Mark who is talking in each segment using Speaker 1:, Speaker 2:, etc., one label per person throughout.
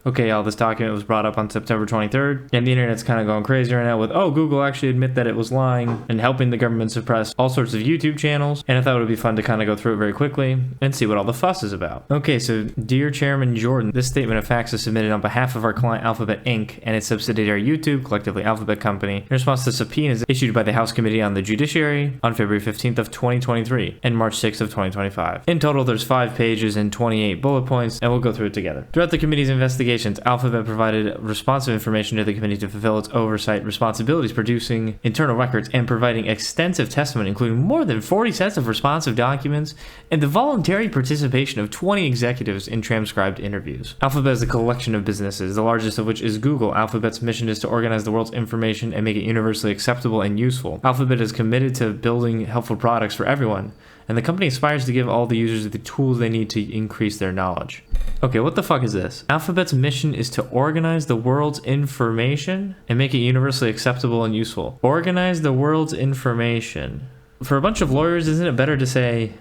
Speaker 1: Okay, y'all, this document was brought up on September 23rd, and the internet's kind of going crazy right now with, oh, Google actually admit that it was lying and helping the government suppress all sorts of YouTube channels, and I thought it would be fun to kind of go through it very quickly and see what all the fuss is about. Okay, so Dear Chairman Jordan, this statement of facts is submitted on behalf of our client Alphabet Inc. and its subsidiary YouTube, collectively Alphabet Company, in response to subpoenas issued by the House Committee on the Judiciary on February 15th of 2023 and March 6th of 2025. In total, there's 5 pages and 28 bullet points, and we'll go through it together. Throughout the committee's investigations, Alphabet provided responsive information to the committee to fulfill its oversight responsibilities, producing internal records and providing extensive testimony, including more than 40 sets of responsive documents and the voluntary participation of 20 executives in transcribed interviews. Alphabet is a collection of businesses, the largest of which is Google. Alphabet's mission is to organize the world's information and make it universally acceptable and useful. Alphabet is committed to building helpful products for everyone, and the company aspires to give all the users the tools they need to increase their knowledge. Okay, what the fuck is this? Alphabet's mission is to organize the world's information and make it universally acceptable and useful. Organize the world's information. For a bunch of lawyers, isn't it better to say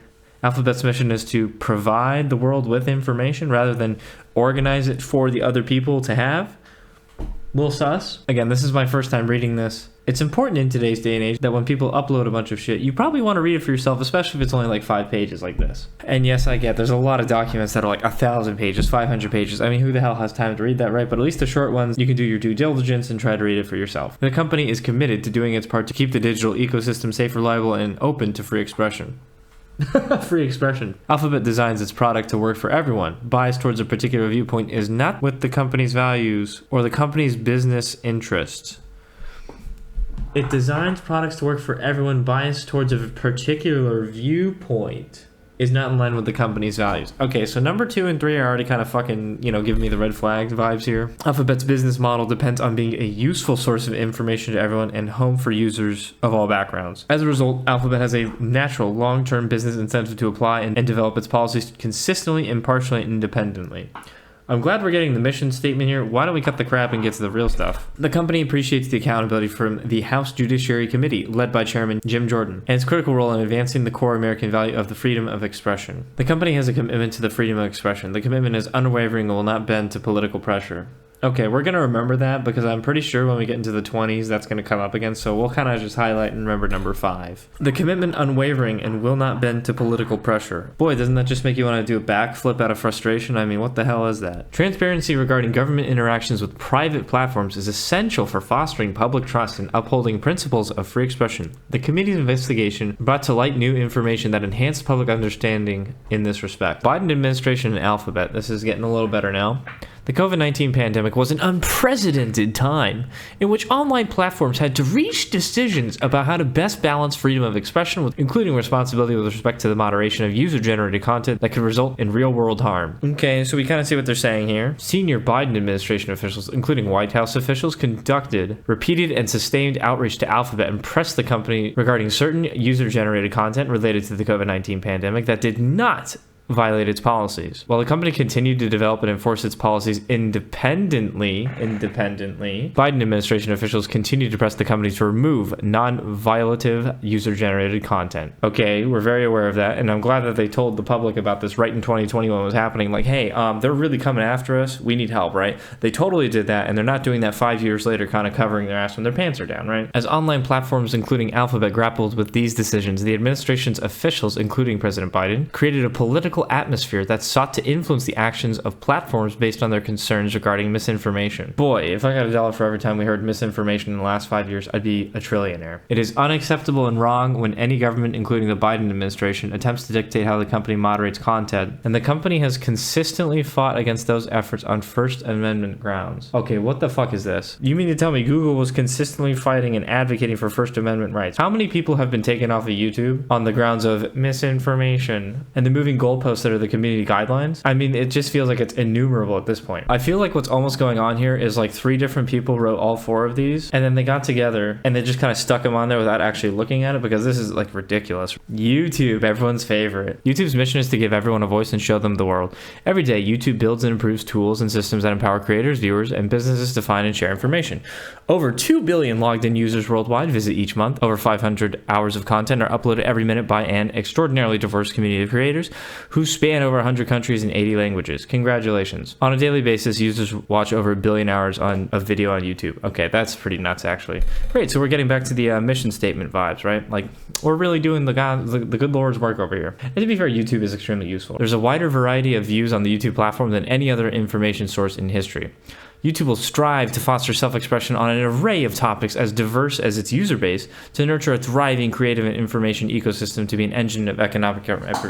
Speaker 1: Alphabet's mission is to provide the world with information rather than organize it for the other people to have? Little sus. Again, this is my first time reading this. It's important in today's day and age that when people upload a bunch of shit, you probably want to read it for yourself, especially if it's only like 5 pages like this. And yes, I get there's a lot of documents that are like 1,000 pages, 500 pages. I mean, who the hell has time to read that, right? But at least the short ones, you can do your due diligence and try to read it for yourself. The company is committed to doing its part to keep the digital ecosystem safe, reliable, and open to free expression. Free expression. Alphabet designs its product to work for everyone. Bias towards a particular viewpoint is not with the company's values or the company's business interests. It designs products to work for everyone. Bias towards a particular viewpoint is not in line with the company's values. Okay, so number 2 and 3 are already kind of fucking, giving me the red flag vibes here. Alphabet's business model depends on being a useful source of information to everyone and home for users of all backgrounds. As a result, Alphabet has a natural long-term business incentive to apply and develop its policies consistently, impartially, and independently. I'm glad we're getting the mission statement here. Why don't we cut the crap and get to the real stuff? The company appreciates the accountability from the House Judiciary Committee, led by Chairman Jim Jordan, and its critical role in advancing the core American value of the freedom of expression. The company has a commitment to the freedom of expression. The commitment is unwavering and will not bend to political pressure. Okay, we're going to remember that because I'm pretty sure when we get into the 20s, that's going to come up again. So we'll kind of just highlight and remember number 5. The commitment unwavering and will not bend to political pressure. Boy, doesn't that just make you want to do a backflip out of frustration? I mean, what the hell is that? Transparency regarding government interactions with private platforms is essential for fostering public trust and upholding principles of free expression. The committee's investigation brought to light new information that enhanced public understanding in this respect. Biden administration and Alphabet. This is getting a little better now. The COVID-19 pandemic was an unprecedented time in which online platforms had to reach decisions about how to best balance freedom of expression, including responsibility with respect to the moderation of user-generated content that could result in real-world harm. Okay, so we kind of see what they're saying here. Senior Biden administration officials, including White House officials, conducted repeated and sustained outreach to Alphabet and pressed the company regarding certain user-generated content related to the COVID-19 pandemic that did not violate its policies. While the company continued to develop and enforce its policies independently, Biden administration officials continued to press the company to remove non-violative user-generated content. Okay, we're very aware of that, and I'm glad that they told the public about this right in 2020 when it was happening. Like, hey, they're really coming after us. We need help, right? They totally did that, and they're not doing that 5 years later, kind of covering their ass when their pants are down, right? As online platforms, including Alphabet, grappled with these decisions, the administration's officials, including President Biden, created a political atmosphere that sought to influence the actions of platforms based on their concerns regarding misinformation. Boy, if I got $1 for every time we heard misinformation in the last 5 years, I'd be a trillionaire. It is unacceptable and wrong when any government, including the Biden administration, attempts to dictate how the company moderates content, and the company has consistently fought against those efforts on First Amendment grounds. Okay, what the fuck is this? You mean to tell me Google was consistently fighting and advocating for First Amendment rights? How many people have been taken off of YouTube on the grounds of misinformation and the moving goalposts that are the community guidelines? I mean, it just feels like it's innumerable at this point. I feel like what's almost going on here is like 3 different people wrote all 4 of these, and then they got together and they just kind of stuck them on there without actually looking at it, because this is like ridiculous. YouTube, everyone's favorite. YouTube's mission is to give everyone a voice and show them the world. Every day, YouTube builds and improves tools and systems that empower creators, viewers, and businesses to find and share information. Over 2 billion logged in users worldwide visit each month. Over 500 hours of content are uploaded every minute by an extraordinarily diverse community of creators who who span over 100 countries and 80 languages. Congratulations. On a daily basis, users watch over 1 billion hours of video on YouTube. Okay, that's pretty nuts, actually. Great, so we're getting back to the mission statement vibes, right? Like, we're really doing the good Lord's work over here. And to be fair, YouTube is extremely useful. There's a wider variety of views on the YouTube platform than any other information source in history. YouTube will strive to foster self-expression on an array of topics as diverse as its user base to nurture a thriving creative and information ecosystem to be an engine of economic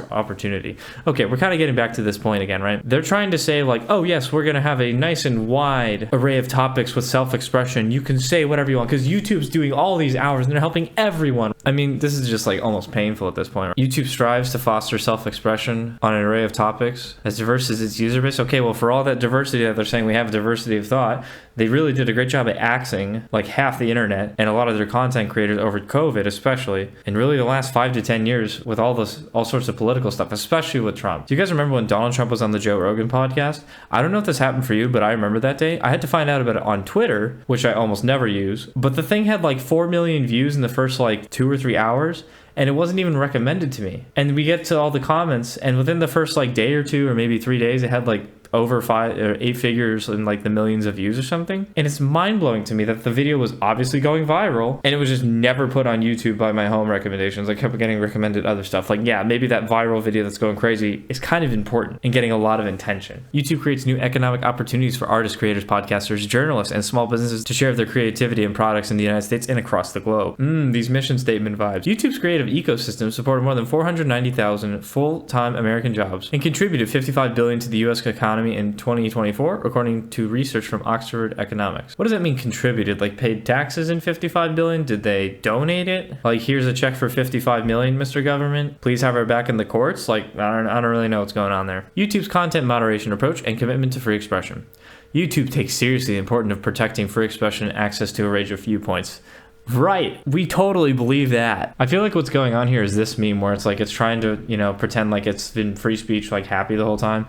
Speaker 1: opportunity. Okay, we're kind of getting back to this point again, right? They're trying to say like, oh yes, we're going to have a nice and wide array of topics with self-expression. You can say whatever you want because YouTube's doing all these hours and they're helping everyone. I mean, this is just like almost painful at this point. YouTube strives to foster self-expression on an array of topics as diverse as its user base. Okay, well, for all that diversity that they're saying we have diversity of thought, they really did a great job at axing like half the internet and a lot of their content creators over COVID, especially, and really the last 5 to 10 years with all sorts of political stuff, especially with Trump. Do you guys remember when Donald Trump was on the Joe Rogan podcast? I don't know if this happened for you, but I remember that day. I had to find out about it on Twitter, which I almost never use, but the thing had like 4 million views in the first like 2 or 3 hours. And it wasn't even recommended to me. And we get to all the comments, and within the first like day or 2 or maybe 3 days, it had like over 5 or 8 figures in like the millions of views or something. And it's mind-blowing to me that the video was obviously going viral and it was just never put on YouTube by my home recommendations. I kept getting recommended other stuff. Like, yeah, maybe that viral video that's going crazy is kind of important and getting a lot of attention. YouTube creates new economic opportunities for artists, creators, podcasters, journalists, and small businesses to share their creativity and products in the United States and across the globe. These mission statement vibes. YouTube's creative ecosystem supported more than 490,000 full-time American jobs and contributed $55 billion to the U.S. economy in 2024, according to research from Oxford Economics. What does that mean, contributed? Like paid taxes in $55 billion? Did they donate it? Like, here's a check for $55 million, Mr. Government. Please have our back in the courts? Like, I don't really know what's going on there. YouTube's content moderation approach and commitment to free expression. YouTube takes seriously the importance of protecting free expression and access to a range of viewpoints. Right, we totally believe that. I feel like what's going on here is this meme where it's like it's trying to, pretend like it's been free speech, like happy the whole time.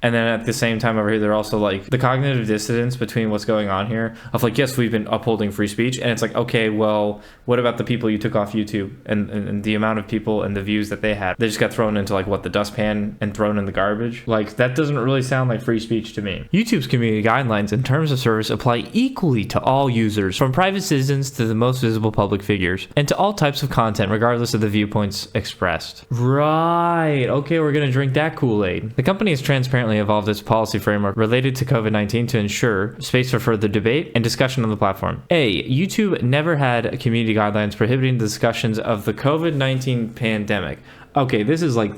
Speaker 1: And then at the same time over here, they're also like the cognitive dissonance between what's going on here of like, yes, we've been upholding free speech. And it's like, okay, well, what about the people you took off YouTube and the amount of people and the views that they had? They just got thrown into like, what, the dustpan and thrown in the garbage? Like, that doesn't really sound like free speech to me. YouTube's community guidelines and terms of service apply equally to all users, from private citizens to the most visible public figures, and to all types of content, regardless of the viewpoints expressed. Right. Okay, we're going to drink that Kool-Aid. The company has transparently evolved its policy framework related to COVID-19 to ensure space for further debate and discussion on the platform. YouTube never had community guidelines prohibiting the discussions of the COVID-19 pandemic. Okay, this is like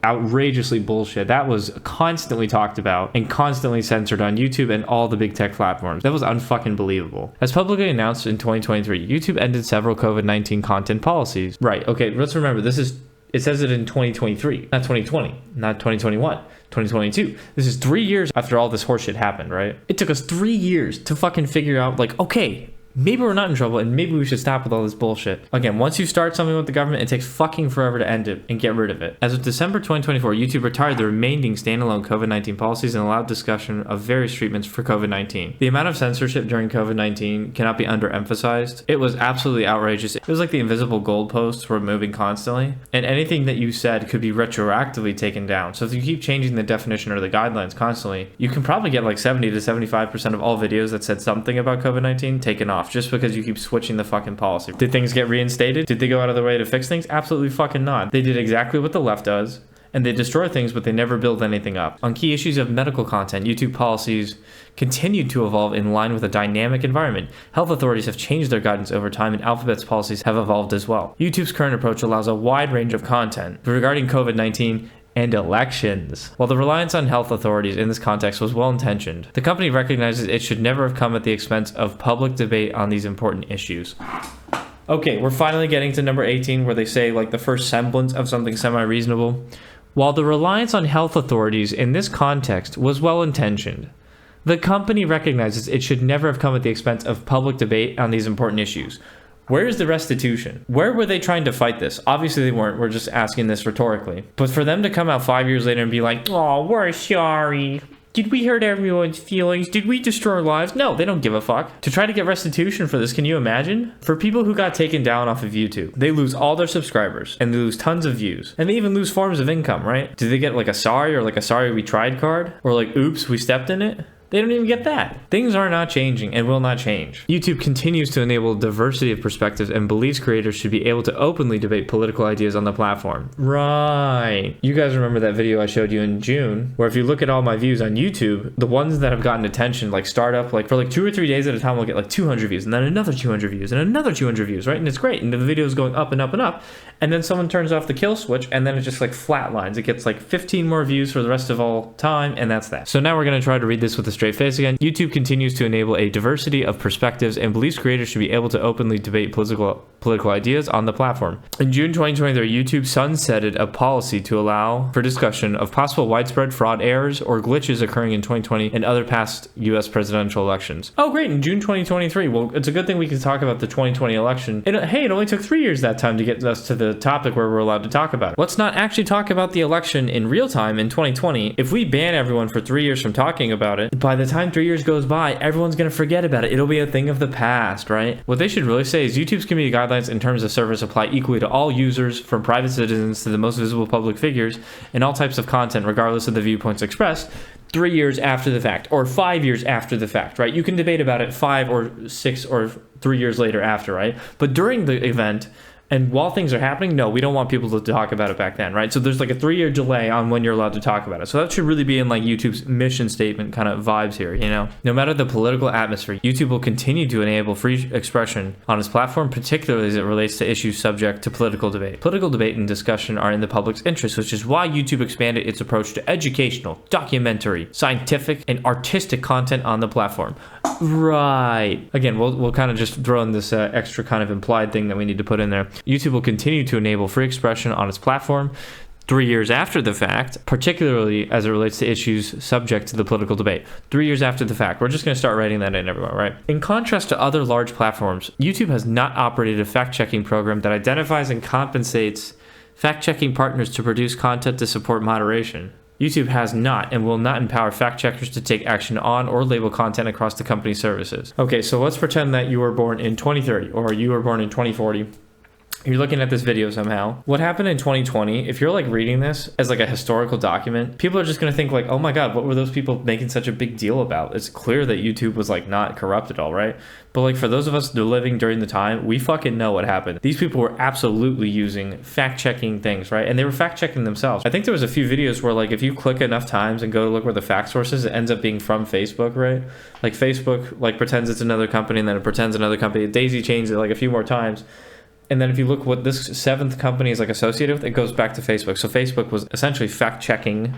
Speaker 1: outrageously bullshit. That was constantly talked about and constantly censored on YouTube and all the big tech platforms. That was unfucking believable. As publicly announced in 2023, YouTube ended several COVID-19 content policies. Right, okay, let's remember, it says it in 2023, not 2020, not 2021, 2022. This is 3 years after all this horseshit happened, right? It took us 3 years to fucking figure out, like, okay, maybe we're not in trouble and maybe we should stop with all this bullshit. Again, once you start something with the government, it takes fucking forever to end it and get rid of it. As of December 2024, YouTube retired the remaining standalone COVID-19 policies and allowed discussion of various treatments for COVID-19. The amount of censorship during COVID-19 cannot be underemphasized. It was absolutely outrageous. It was like the invisible goalposts were moving constantly, and anything that you said could be retroactively taken down. So if you keep changing the definition or the guidelines constantly, you can probably get like 70 to 75% of all videos that said something about COVID-19 taken off, just because you keep switching the fucking policy. Did things get reinstated? Did they go out of their way to fix things? Absolutely fucking not. They did exactly what the left does, and they destroy things, but they never build anything up. On key issues of medical content, YouTube policies continued to evolve in line with a dynamic environment. Health authorities have changed their guidance over time, and Alphabet's policies have evolved as well. YouTube's current approach allows a wide range of content regarding COVID-19 and elections. While the reliance on health authorities in this context was well-intentioned, the company recognizes it should never have come at the expense of public debate on these important issues. Okay, we're finally getting to number 18, where they say like the first semblance of something semi-reasonable. While the reliance on health authorities in this context was well-intentioned, the company recognizes it should never have come at the expense of public debate on these important issues. Where is the restitution? Where were they trying to fight this? Obviously they weren't. We're just asking this rhetorically. But for them to come out 5 years later and be like, oh, we're sorry. Did we hurt everyone's feelings? Did we destroy our lives? No, they don't give a fuck. To try to get restitution for this, can you imagine? For people who got taken down off of YouTube, they lose all their subscribers and they lose tons of views and they even lose forms of income, right? Do they get like a sorry or like a sorry we tried card or like oops we stepped in it? They don't even get that. Things are not changing and will not change. YouTube continues to enable diversity of perspectives and believes creators should be able to openly debate political ideas on the platform. Right. You guys remember that video I showed you in June, where if you look at all my views on YouTube, the ones that have gotten attention, like startup, like for like 2 or 3 days at a time, we'll get like 200 views and then another 200 views and another 200 views, right? And it's great. And the video is going up and up and up. And then someone turns off the kill switch and then it just like flatlines. It gets like 15 more views for the rest of all time. And that's that. So now we're going to try to read this with a straight face again. YouTube continues to enable a diversity of perspectives and believes creators should be able to openly debate political ideas on the platform. In June 2023, YouTube sunsetted a policy to allow for discussion of possible widespread fraud errors or glitches occurring in 2020 and other past US presidential elections. Oh, great. In June 2023. Well, it's a good thing we can talk about the 2020 election. Hey, it only took 3 years that time to get us to the topic where we're allowed to talk about it. Let's not actually talk about the election in real time in 2020. If we ban everyone for 3 years from talking about it, by the time 3 years goes by, everyone's going to forget about it. It'll be a thing of the past, right? What they should really say is YouTube's community guidelines in terms of service apply equally to all users, from private citizens to the most visible public figures, and all types of content, regardless of the viewpoints expressed, 3 years after the fact, or 5 years after the fact, right? You can debate about it 5 or 6 or 3 years later after, right? But during the event, and while things are happening, no, we don't want people to talk about it back then, right? So there's like a 3-year delay on when you're allowed to talk about it. So that should really be in like YouTube's mission statement kind of vibes here, you know? No matter the political atmosphere, YouTube will continue to enable free expression on its platform, particularly as it relates to issues subject to political debate. Political debate and discussion are in the public's interest, which is why YouTube expanded its approach to educational, documentary, scientific, and artistic content on the platform. Right. Again, we'll kind of just throw in this extra kind of implied thing that we need to put in there. YouTube will continue to enable free expression on its platform 3 years after the fact, particularly as it relates to issues subject to the political debate. 3 years after the fact. We're just going to start writing that in everywhere, right? In contrast to other large platforms, YouTube has not operated a fact-checking program that identifies and compensates fact-checking partners to produce content to support moderation. YouTube has not and will not empower fact-checkers to take action on or label content across the company's services. Okay, so let's pretend that you were born in 2030 or you were born in 2040. You're looking at this video somehow. What happened in 2020, if you're like reading this as like a historical document, people are just going to think like, oh my God, what were those people making such a big deal about? It's clear that YouTube was like not corrupt at all, right? But like for those of us living during the time, we fucking know what happened. These people were absolutely using fact-checking things, right? And they were fact-checking themselves. I think there was a few videos where like if you click enough times and go to look where the fact source is, it ends up being from Facebook, right? Like Facebook like pretends it's another company and then it pretends another company. Daisy chains it like a few more times. And then if you look what this 7th company is like associated with, it goes back to Facebook. So Facebook was essentially fact-checking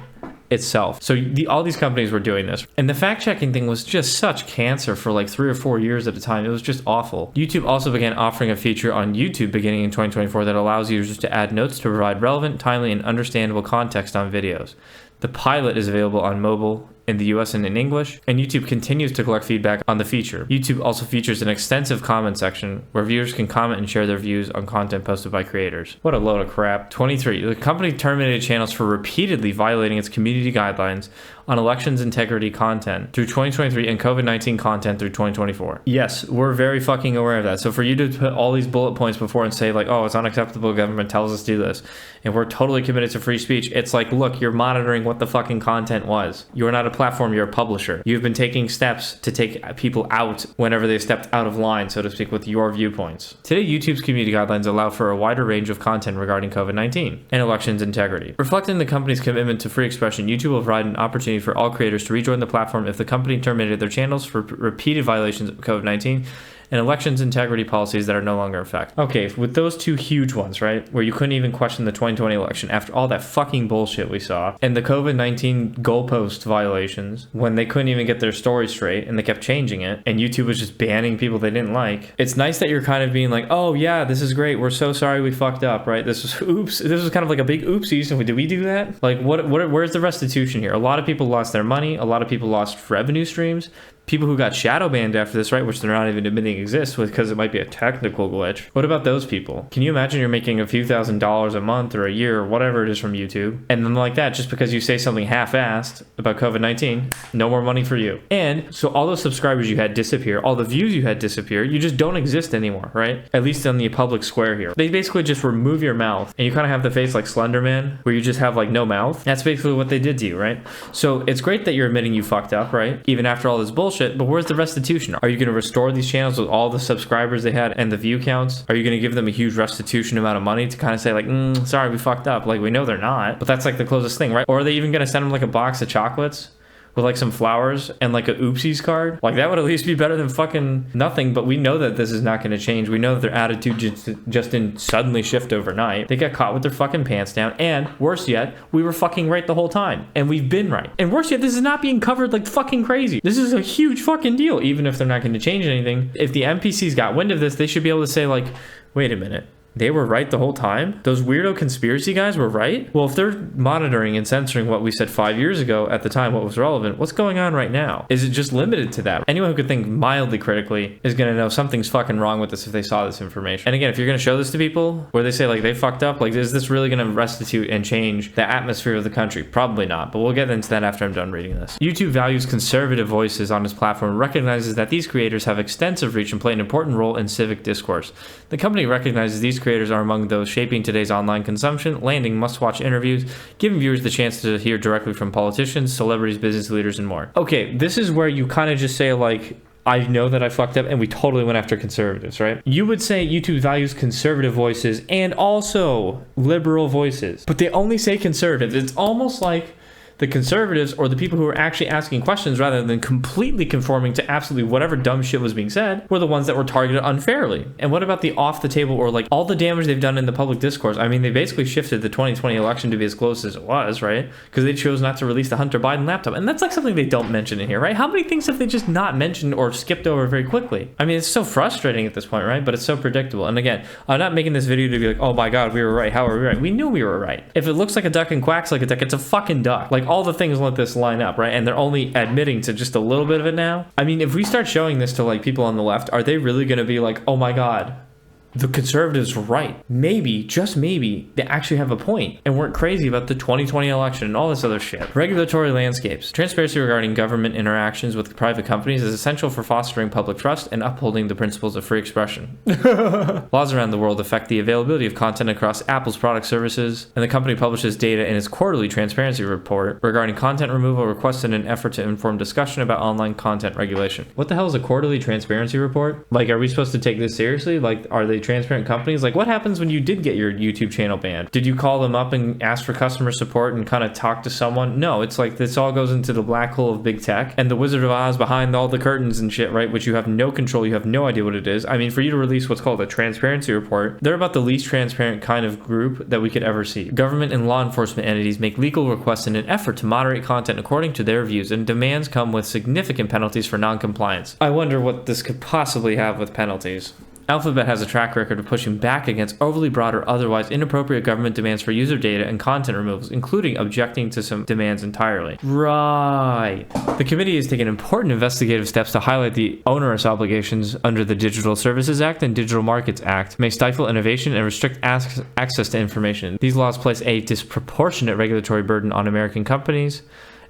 Speaker 1: itself. So all these companies were doing this. And the fact-checking thing was just such cancer for like 3 or 4 years at a time. It was just awful. YouTube also began offering a feature on YouTube beginning in 2024 that allows users to add notes to provide relevant, timely, and understandable context on videos. The pilot is available on mobile in the US and in English, and YouTube continues to collect feedback on the feature. YouTube also features an extensive comment section where viewers can comment and share their views on content posted by creators. What a load of crap. 23. The company terminated channels for repeatedly violating its community guidelines on elections integrity content through 2023 and COVID-19 content through 2024. Yes, we're very fucking aware of that. So for you to put all these bullet points before and say like, oh, it's unacceptable, government tells us to do this, and we're totally committed to free speech, it's like, look, you're monitoring what the fucking content was. You're not a platform, you're a publisher. You've been taking steps to take people out whenever they stepped out of line, so to speak, with your viewpoints. Today, YouTube's community guidelines allow for a wider range of content regarding COVID-19 and elections integrity. Reflecting the company's commitment to free expression, YouTube will provide an opportunity for all creators to rejoin the platform if the company terminated their channels for repeated violations of COVID-19 and elections integrity policies that are no longer in effect. Okay, with those two huge ones, right, where you couldn't even question the 2020 election after all that fucking bullshit we saw, and the COVID-19 goalpost violations when they couldn't even get their story straight and they kept changing it, and YouTube was just banning people they didn't like. It's nice that you're kind of being like, oh yeah, this is great, we're so sorry we fucked up, right? This was oops. This was kind of like a big oopsie. So did we do that? Like, where's the restitution here? A lot of people lost their money. A lot of people lost revenue streams. People who got shadow banned after this, right, which they're not even admitting exists because it might be a technical glitch. What about those people? Can you imagine you're making a few $1,000s a month or a year or whatever it is from YouTube, and then like that, just because you say something half-assed about COVID-19, no more money for you. And so all those subscribers you had disappear, all the views you had disappear, you just don't exist anymore, right? At least on the public square here. They basically just remove your mouth, and you kind of have the face like Slender Man, where you just have like no mouth. That's basically what they did to you, right? So it's great that you're admitting you fucked up, right? Even after all this bullshit. But where's the restitution? Are you going to restore these channels with all the subscribers they had and the view counts? Are you going to give them a huge restitution amount of money to kind of say like, sorry, we fucked up? Like, we know they're not, but that's like the closest thing, right? Or are they even going to send them like a box of chocolates with like some flowers and like a oopsies card? Like, that would at least be better than fucking nothing. But we know that this is not going to change. We know that their attitude just didn't suddenly shift overnight. They got caught with their fucking pants down, and worse yet, we were fucking right the whole time, and we've been right. And worse yet, this is not being covered like fucking crazy. This is a huge fucking deal. Even if they're not going to change anything, if the NPCs got wind of this, they should be able to say like, wait a minute, they were right the whole time? Those weirdo conspiracy guys were right? Well, if they're monitoring and censoring what we said 5 years ago at the time, what was relevant, what's going on right now? Is it just limited to that? Anyone who could think mildly critically is going to know something's fucking wrong with this if they saw this information. And again, if you're going to show this to people where they say like they fucked up, like is this really going to restitute and change the atmosphere of the country? Probably not, but we'll get into that after I'm done reading this. YouTube values conservative voices on its platform and recognizes that these creators have extensive reach and play an important role in civic discourse. The company recognizes these creators are among those shaping today's online consumption, landing must-watch interviews, giving viewers the chance to hear directly from politicians, celebrities, business leaders, and more. Okay, this is where you kind of just say like, I know that I fucked up, and we totally went after conservatives, right? You would say YouTube values conservative voices and also liberal voices, but they only say conservative. It's almost like the conservatives, or the people who were actually asking questions rather than completely conforming to absolutely whatever dumb shit was being said, were the ones that were targeted unfairly. And what about the off the table, or like all the damage they've done in the public discourse? I mean, they basically shifted the 2020 election to be as close as it was, right? Because they chose not to release the Hunter Biden laptop. And that's like something they don't mention in here, right? How many things have they just not mentioned or skipped over very quickly? I mean, it's so frustrating at this point, right? But it's so predictable. And again, I'm not making this video to be like, oh my God, we were right. How are we right? We knew we were right. If it looks like a duck and quacks like a duck, it's a fucking duck. Like, all the things let this line up, right? And they're only admitting to just a little bit of it now. I mean, if we start showing this to like people on the left, are they really going to be like, oh my God, the conservatives were right? Maybe, just maybe, they actually have a point and weren't crazy about the 2020 election and all this other shit. Regulatory landscapes. Transparency regarding government interactions with private companies is essential for fostering public trust and upholding the principles of free expression. Laws around the world affect the availability of content across Apple's product services, and the company publishes data in its quarterly transparency report regarding content removal requests in an effort to inform discussion about online content regulation. What the hell is a quarterly transparency report? Like, are we supposed to take this seriously? Like, are they transparent companies? Like, what happens when you did get your YouTube channel banned? Did you call them up and ask for customer support and kind of talk to someone? No, it's like this all goes into the black hole of big tech and the Wizard of Oz behind all the curtains and shit, right? Which you have no control, you have no idea what it is. I mean, for you to release what's called a transparency report, they're about the least transparent kind of group that we could ever see. Government and law enforcement entities make legal requests in an effort to moderate content according to their views, and demands come with significant penalties for non-compliance. I wonder what this could possibly have with penalties. Alphabet has a track record of pushing back against overly broad or otherwise inappropriate government demands for user data and content removals, including objecting to some demands entirely. Right. The committee has taken important investigative steps to highlight the onerous obligations under the Digital Services Act and Digital Markets Act, may stifle innovation and restrict access to information. These laws place a disproportionate regulatory burden on American companies,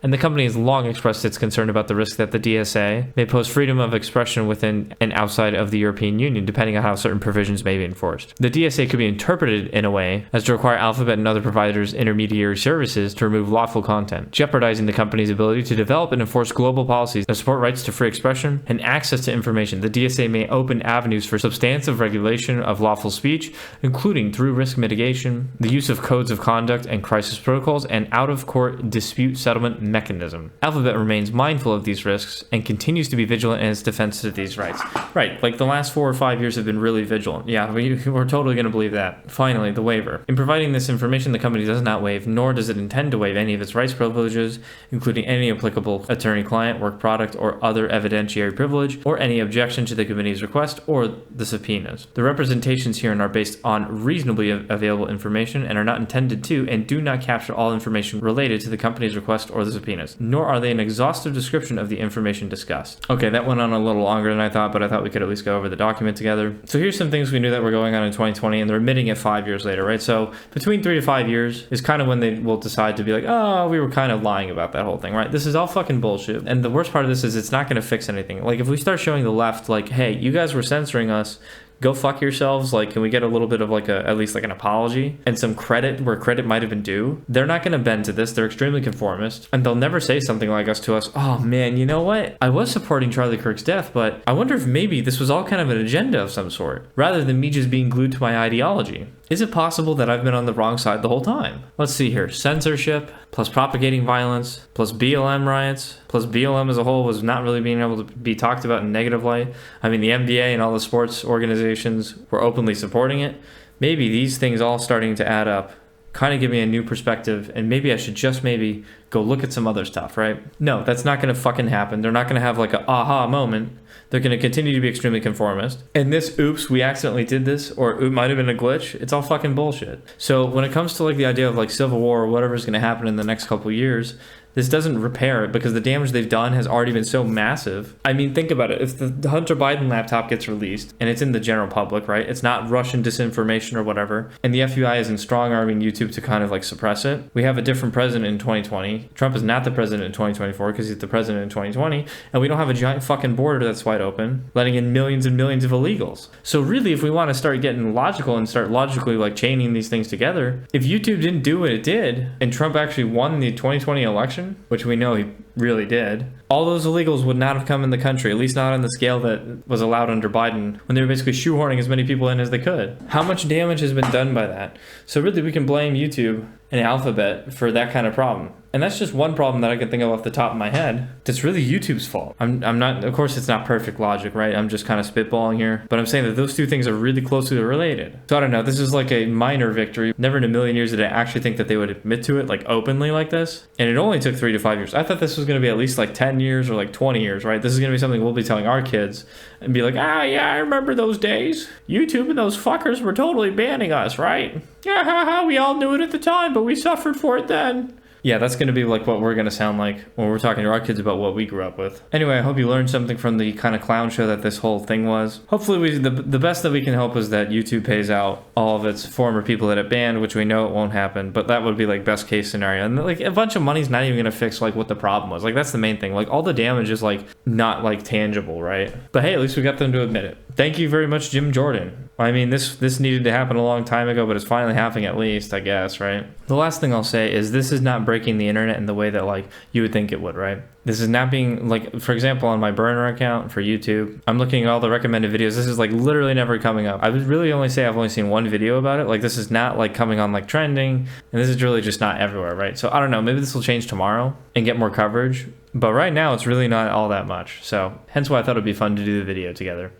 Speaker 1: and the company has long expressed its concern about the risk that the DSA may pose freedom of expression within and outside of the European Union, depending on how certain provisions may be enforced. The DSA could be interpreted in a way as to require Alphabet and other providers' intermediary services to remove lawful content, jeopardizing the company's ability to develop and enforce global policies that support rights to free expression and access to information. The DSA may open avenues for substantive regulation of lawful speech, including through risk mitigation, the use of codes of conduct and crisis protocols, and out-of-court dispute settlement mechanism. Alphabet remains mindful of these risks and continues to be vigilant in its defense to these rights. Right, like the last 4 or 5 years have been really vigilant. Yeah, we're totally going to believe that. Finally, the waiver. In providing this information, the company does not waive, nor does it intend to waive any of its rights privileges, including any applicable attorney-client, work product, or other evidentiary privilege, or any objection to the committee's request or the subpoenas. The representations herein are based on reasonably available information and are not intended to and do not capture all information related to the company's request or the subpoenas, nor are they an exhaustive description of the information discussed. Okay, that went on a little longer than I thought, but I thought we could at least go over the document together. So here's some things we knew that were going on in 2020, and they're admitting it 5 years later, right? So between 3 to 5 years is kind of when they will decide to be like, oh, we were kind of lying about that whole thing, right? This is all fucking bullshit. And the worst part of this is it's not going to fix anything. Like, if we start showing the left, like, hey, you guys were censoring us, go fuck yourselves, like, can we get a little bit of like at least like an apology and some credit where credit might have been due? They're not going to bend to this. They're extremely conformist, and they'll never say something like us to us, oh man, you know what, I was supporting Charlie Kirk's death, but I wonder if maybe this was all kind of an agenda of some sort rather than me just being glued to my ideology. Is it possible that I've been on the wrong side the whole time? Let's see here. Censorship plus propagating violence plus BLM riots plus BLM as a whole was not really being able to be talked about in a negative light. I mean, the NBA and all the sports organizations were openly supporting it. Maybe these things all starting to add up kind of give me a new perspective, and maybe I should just maybe go look at some other stuff, right? No, that's not going to fucking happen. They're not going to have like a aha moment. They're going to continue to be extremely conformist. And this, oops, we accidentally did this, or it might have been a glitch, it's all fucking bullshit. So when it comes to like the idea of like civil war or whatever's going to happen in the next couple of years, this doesn't repair it because the damage they've done has already been so massive. I mean, think about it. If the Hunter Biden laptop gets released and it's in the general public, right? It's not Russian disinformation or whatever. And the FBI isn't strong-arming YouTube to kind of like suppress it. We have a different president in 2020. Trump is not the president in 2024 because he's the president in 2020. And we don't have a giant fucking border that's wide open, letting in millions and millions of illegals. So really, if we want to start getting logical and start logically like chaining these things together, if YouTube didn't do what it did and Trump actually won the 2020 election, which we know he really did, all those illegals would not have come in the country, at least not on the scale that was allowed under Biden, when they were basically shoehorning as many people in as they could. How much damage has been done by that? So really, we can blame YouTube and Alphabet for that kind of problem. And that's just one problem that I can think of off the top of my head. That's really YouTube's fault. I'm not, of course, it's not perfect logic, right? I'm just kind of spitballing here. But I'm saying that those two things are really closely related. So I don't know, this is like a minor victory. Never in a million years did I actually think that they would admit to it like openly like this. And it only took 3 to 5 years. I thought this was going to be at least like 10 years or like 20 years, right? This is going to be something we'll be telling our kids and be like, ah, yeah, I remember those days. YouTube and those fuckers were totally banning us, right? Yeah, we all knew it at the time, but we suffered for it then. Yeah, that's going to be like what we're going to sound like when we're talking to our kids about what we grew up with. Anyway, I hope you learned something from the kind of clown show that this whole thing was. Hopefully, the best that we can hope is that YouTube pays out all of its former people that it banned, which we know it won't happen, but that would be like best case scenario. And like a bunch of money's not even going to fix like what the problem was. Like that's the main thing. Like all the damage is like not like tangible, right? But hey, at least we got them to admit it. Thank you very much, Jim Jordan. I mean, this needed to happen a long time ago, but it's finally happening at least, I guess, right? The last thing I'll say is this is not breaking the internet in the way that like you would think it would, right? This is not being like, for example, on my burner account for YouTube, I'm looking at all the recommended videos. This is like literally never coming up. I would really only say I've only seen one video about it. Like this is not like coming on like trending, and this is really just not everywhere, right? So I don't know, maybe this will change tomorrow and get more coverage. But right now it's really not all that much. So hence why I thought it'd be fun to do the video together.